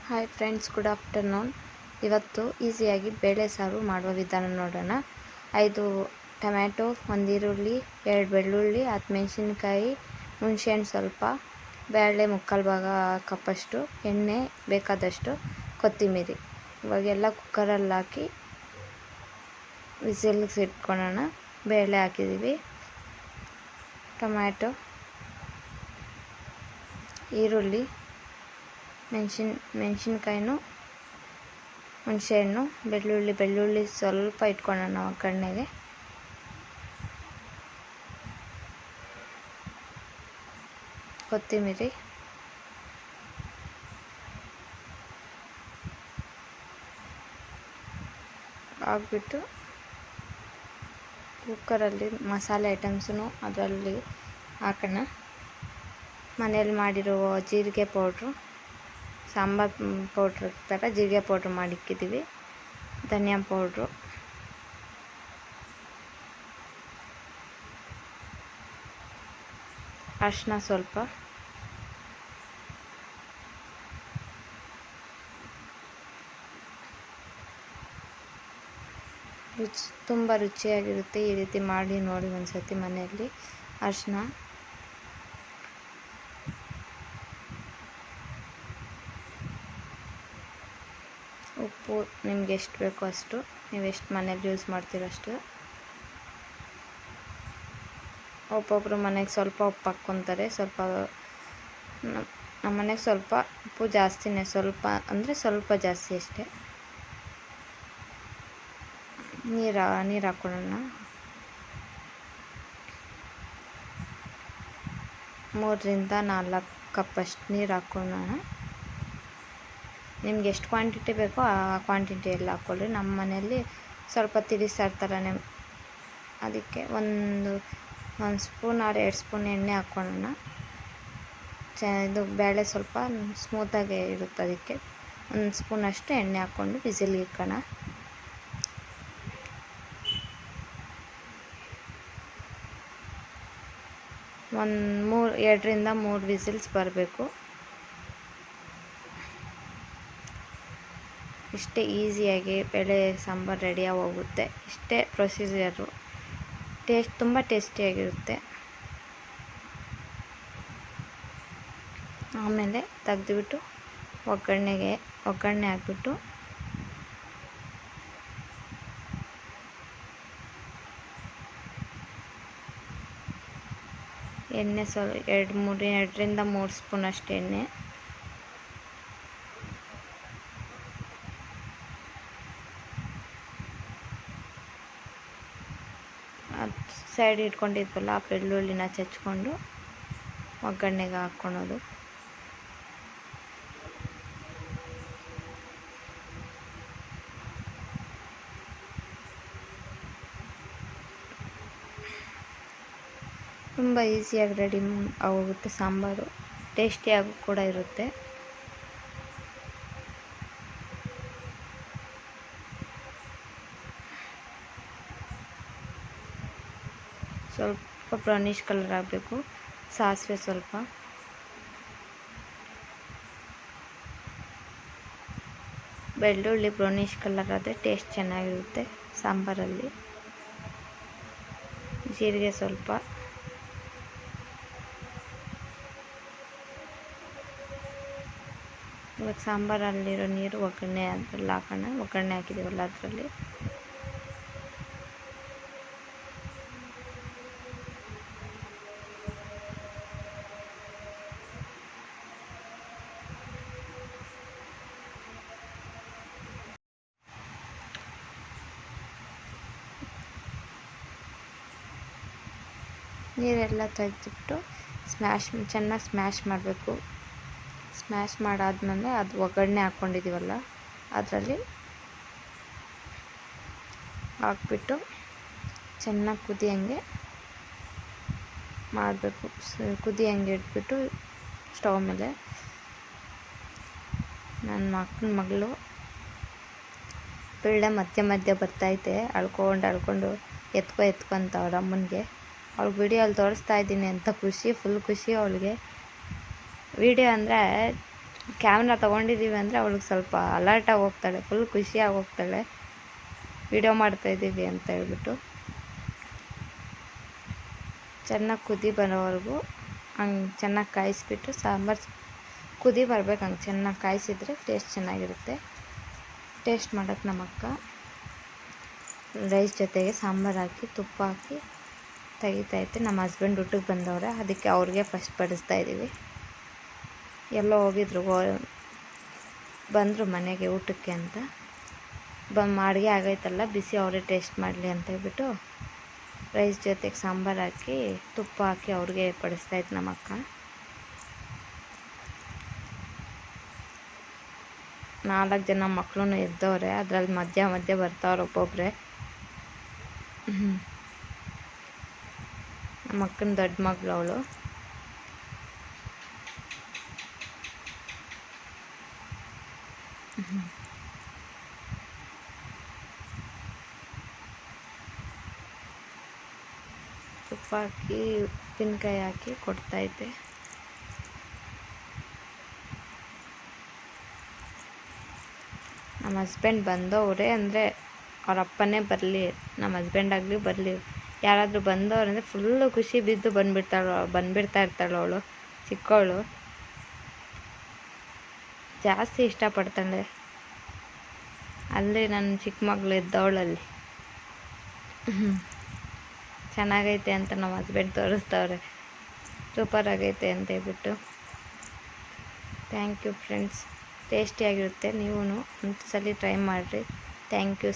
Hi friends, good afternoon. ಇವತ್ತು ಈಸಿಯಾಗಿ ಬೇಳೆ ಸಾರು ಮಾಡುವ ವಿಧಾನ ನೋಡೋಣ. 5 ಟೊಮ್ಯಾಟೊ, 1 ಈರುಳ್ಳಿ, 2 ಬೆಳ್ಳುಳ್ಳಿ, 10 ಮೆಣಸಿನ್ಕಾಯಿ, ಹುಣಸೆಹಣ್ಣು ಸ್ವಲ್ಪ, ಬೇಳೆ ಮುಕ್ಕಾಲು ಭಾಗ ಕಪ್ಪಷ್ಟು, ಎಣ್ಣೆ ಬೇಕಾದಷ್ಟು, ಕೊತ್ತಂಬರಿ. ಇವಾಗೆಲ್ಲ ಕುಕ್ಕರಲ್ಲಿ ಹಾಕಿ ವಿಸಿಲ್ಗೆ ಇಟ್ಕೊಳ್ಳೋಣ. ಬೇಳೆ ಹಾಕಿದ್ದೀವಿ, ಟೊಮ್ಯಾಟೊ, ಈರುಳ್ಳಿ, ಮೆಣಸಿನ್ಕಾಯಿನೂ, ಹುಣಸೆಹಣ್ಣು, ಬೆಳ್ಳುಳ್ಳಿ ಸ್ವಲ್ಪ ಇಟ್ಕೊಳ್ಳೋಣ ಒಗ್ಗರಣೆಗೆ. ಕೊತ್ತಂಬರಿ, ಹಾಕ್ಬಿಟ್ಟು ಕುಕ್ಕರಲ್ಲಿ ಮಸಾಲೆ ಐಟಮ್ಸನ್ನು ಅದರಲ್ಲಿ ಹಾಕೋಣ. ಮನೇಲಿ ಮಾಡಿರೋ ಜೀರಿಗೆ ಪೌಡ್ರು, ಸಾಂಬಾರು ಪೌಡ್ರ್ ಥರ ಜೀರಿಗೆ ಪೌಡ್ರ್ ಮಾಡಿಕ್ಕಿದ್ದೀವಿ, ಧನಿಯಾ ಪೌಡ್ರು, ಅರಿಶಿನ ಸ್ವಲ್ಪ, ತುಂಬ ರುಚಿಯಾಗಿರುತ್ತೆ. ಈ ರೀತಿ ಮಾಡಿ ನೋಡಿ ಒಂದ್ಸತಿ ಮನೆಯಲ್ಲಿ. ಅರಿಶಿನ, ಉಪ್ಪು ನಿಮ್ಗೆ ಎಷ್ಟು ಬೇಕೋ ಅಷ್ಟು, ನೀವು ಎಷ್ಟು ಮನೇಲಿ ಯೂಸ್ ಮಾಡ್ತೀರೋ ಅಷ್ಟು. ಒಬ್ಬೊಬ್ಬರು ಮನೆಗೆ ಸ್ವಲ್ಪ ಉಪ್ಪು ಹಾಕ್ಕೊತಾರೆ, ನಮ್ಮ ಮನೆಗೆ ಸ್ವಲ್ಪ ಉಪ್ಪು ಜಾಸ್ತಿನೇ, ಸ್ವಲ್ಪ ಅಂದರೆ ಸ್ವಲ್ಪ ಜಾಸ್ತಿ ಅಷ್ಟೇ. ನೀರು ಹಾಕ್ಕೊಳ್ಳೋಣ. 3ರಿಂದ 4 ಕಪ್ಪಷ್ಟು ನೀರು ಹಾಕ್ಕೊಳ್ಳೋಣ. ನಿಮ್ಗೆ ಎಷ್ಟು ಕ್ವಾಂಟಿಟಿ ಬೇಕೋ ಆ ಕ್ವಾಂಟಿಟಿಯಲ್ಲಿ ಹಾಕ್ಕೊಳ್ಳಿ. ನಮ್ಮ ಮನೆಯಲ್ಲಿ ಸ್ವಲ್ಪ ತಿಳಿಸಾರು ಥರನೇ, ಅದಕ್ಕೆ ಒಂದು ಸ್ಪೂನ್ ಆರ್ 2 ಸ್ಪೂನ್ ಎಣ್ಣೆ ಹಾಕ್ಕೊಳ್ಳೋಣ. ಇದು ಬೇಳೆ ಸ್ವಲ್ಪ ಸ್ಮೂತಾಗಿ ಇರುತ್ತೆ, ಅದಕ್ಕೆ 1 ಸ್ಪೂನಷ್ಟು ಎಣ್ಣೆ ಹಾಕ್ಕೊಂಡು ಬಿಸಿಲಿಗೆ ಇಕ್ಕೋಣ. ಒಂದು 2ರಿಂದ 3 ವಿಸಿಲ್ಸ್ ಬರಬೇಕು. ಇಷ್ಟೇ ಈಸಿಯಾಗಿ ಬೇಳೆ ಸಾಂಬಾರು ರೆಡಿಯಾಗಿ ಹೋಗುತ್ತೆ. ಇಷ್ಟೇ ಪ್ರೊಸೀಜರು. ತುಂಬ ಟೇಸ್ಟಿಯಾಗಿರುತ್ತೆ. ಆಮೇಲೆ ತೆಗೆದುಬಿಟ್ಟು ಒಗ್ಗರಣೆ ಹಾಕ್ಬಿಟ್ಟು ಎಣ್ಣೆ 2ರಿಂದ 3 ಸ್ಪೂನಷ್ಟು ಎಣ್ಣೆ, ಸೈಡ್ ಇಟ್ಕೊಂಡಿದ್ವಲ್ಲ ಆ ಬೆಳ್ಳುಳ್ಳಿನ ಚಚ್ಕೊಂಡು ಒಗ್ಗರಣೆಗೆ ಹಾಕ್ಕೊಳೋದು. ತುಂಬ ಈಸಿಯಾಗಿ ರೆಡಿ ಆಗೋಗುತ್ತೆ ಸಾಂಬಾರು. ಟೇಸ್ಟಿಯಾಗಿ ಕೂಡ ಇರುತ್ತೆ. ಸ್ವಲ್ಪ ಬ್ರೌನಿಷ್ ಕಲರ್ ಆಗಬೇಕು. ಸಾಸಿವೆ ಸ್ವಲ್ಪ, ಬೆಳ್ಳುಳ್ಳಿ ಬ್ರೌನಿಷ್ ಕಲರ್ ಆದರೆ ಟೇಸ್ಟ್ ಚೆನ್ನಾಗಿರುತ್ತೆ ಸಾಂಬಾರಲ್ಲಿ. ಜೀರಿಗೆ ಸ್ವಲ್ಪ, ಇವಾಗ ಸಾಂಬಾರಲ್ಲಿರೋ ನೀರು ಒಗ್ಗರಣೆ ಅದರಲ್ಲಿ ಹಾಕೋಣ. ಒಗ್ಗರಣೆ ಹಾಕಿದ್ದೀವಲ್ಲ ಅದರಲ್ಲಿ ನೀರೆಲ್ಲ ತೆಗೆದುಬಿಟ್ಟು ಚೆನ್ನಾಗಿ ಸ್ಮ್ಯಾಶ್ ಮಾಡಬೇಕು. ಸ್ಮ್ಯಾಶ್ ಮಾಡಾದ್ಮೇಲೆ ಅದು ಒಗ್ಗರಣೆ ಹಾಕ್ಕೊಂಡಿದ್ದೀವಲ್ಲ ಅದರಲ್ಲಿ ಹಾಕ್ಬಿಟ್ಟು ಚೆನ್ನಾಗಿ ಕುದಿಯಂಗೆ ಮಾಡಬೇಕು. ಕುದಿಯಂಗೆ ಇಟ್ಬಿಟ್ಟು ಸ್ಟವ್ ಮೇಲೆ ನನ್ನ ಮಗಳು ಪಿಳ್ಳೆ ಮಧ್ಯೆ ಬರ್ತೈತೆ, ಅಳ್ಕೊಂಡು ಎತ್ಕೊ ಅಂತ ಅವ್ರ ಅಮ್ಮನಿಗೆ. ಅವ್ಳಿಗೆ ವಿಡಿಯೋಲ್ಲಿ ತೋರಿಸ್ತಾ ಇದ್ದೀನಿ ಅಂತ ಫುಲ್ ಖುಷಿ ಅವಳಿಗೆ. ವಿಡಿಯೋ ಅಂದರೆ ಕ್ಯಾಮ್ರಾ ತೊಗೊಂಡಿದ್ದೀವಿ ಅಂದರೆ ಅವಳಿಗೆ ಸ್ವಲ್ಪ ಅಲರ್ಟಾಗಿ ಹೋಗ್ತಾಳೆ, ಫುಲ್ ಖುಷಿಯಾಗಿ ಹೋಗ್ತಾಳೆ ವಿಡಿಯೋ ಮಾಡ್ತಾಯಿದ್ದೀವಿ ಅಂತ ಹೇಳ್ಬಿಟ್ಟು. ಚೆನ್ನಾಗಿ ಕುದಿ ಬರೋವರೆಗೂ ಹಂಗೆ ಚೆನ್ನಾಗಿ ಕಾಯಿಸ್ಬಿಟ್ಟು ಸಾಂಬಾರು ಕುದಿ ಬರ್ಬೇಕು, ಹಂಗೆ ಚೆನ್ನಾಗಿ ಕಾಯಿಸಿದ್ರೆ ಟೇಸ್ಟ್ ಚೆನ್ನಾಗಿರುತ್ತೆ. ಟೇಸ್ಟ್ ಮಾಡೋಕ್ಕೆ ನಮ್ಮಕ್ಕ ರೈಸ್ ಜೊತೆಗೆ ಸಾಂಬಾರು ಹಾಕಿ ತುಪ್ಪ ಹಾಕಿ ತೆಗಿತೈತೆ. ನಮ್ಮ ಹಸ್ಬೆಂಡ್ ಊಟಕ್ಕೆ ಬಂದವ್ರೆ, ಅದಕ್ಕೆ ಅವ್ರಿಗೆ ಫಸ್ಟ್ ಬಡಿಸ್ತಾಯಿದ್ದೀವಿ. ಎಲ್ಲೋ ಹೋಗಿದ್ರು, ಬಂದರು ಮನೆಗೆ ಊಟಕ್ಕೆ ಅಂತ. ಅಡುಗೆ ಆಗೈತಲ್ಲ, ಬಿಸಿ ಅವರೇ ಟೇಸ್ಟ್ ಮಾಡಲಿ ಅಂತ ಹೇಳ್ಬಿಟ್ಟು ರೈಸ್ ಜೊತೆಗೆ ಸಾಂಬಾರು ಹಾಕಿ ತುಪ್ಪ ಹಾಕಿ ಅವ್ರಿಗೆ ಬಡಿಸ್ತಾಯಿತ್ತು ನಮ್ಮಕ್ಕ. 4 ಜನ ಮಕ್ಕಳು ಎದ್ದವ್ರೆ, ಅದರಲ್ಲಿ ಮಧ್ಯೆ ಬರ್ತಾವ್ರೆ ಒಬ್ಬೊಬ್ಬರೇ. ನಮ್ಮ ಅಕ್ಕನ ದೊಡ್ಡ ಮಗಳು ಅವಳು. ತುಪ್ಪ ಹಾಕಿ ಉಪ್ಪಿನಕಾಯಿ ಹಾಕಿ ಕೊಡ್ತಾಯಿದ್ದೆ. ನಮ್ಮ ಹಸ್ಬೆಂಡ್ ಬಂದವ್ರೆ ಅಂದರೆ ಅವ್ರ ಅಪ್ಪನೇ ಬರಲಿ, ನಮ್ಮ ಹಸ್ಬೆಂಡ್ ಆಗಲಿ ಬರಲಿ, ಯಾರಾದರೂ ಬಂದವ್ರು ಅಂದರೆ ಫುಲ್ಲು ಖುಷಿ ಬಿದ್ದು ಬಂದುಬಿಡ್ತಾ ಇರ್ತಾಳೆ ಅವಳು. ಚಿಕ್ಕವಳು ಜಾಸ್ತಿ ಇಷ್ಟಪಡ್ತಾಳೆ. ಅಲ್ಲಿ ನನ್ನ ಚಿಕ್ಕ ಮಗಳು ಇದ್ದವಳಲ್ಲಿ ಚೆನ್ನಾಗೈತೆ ಅಂತ ನಮ್ಮ ಹಸ್ಬೆಂಡ್ ತೋರಿಸ್ತವ್ರೆ, ಸೂಪರ್ ಆಗೈತೆ ಅಂತ ಹೇಳ್ಬಿಟ್ಟು. ಥ್ಯಾಂಕ್ ಯು ಫ್ರೆಂಡ್ಸ್, ಟೇಸ್ಟಿಯಾಗಿರುತ್ತೆ. ನೀವು ಒಂದು ಸಲ ಟ್ರೈ ಮಾಡಿರಿ. Thank you.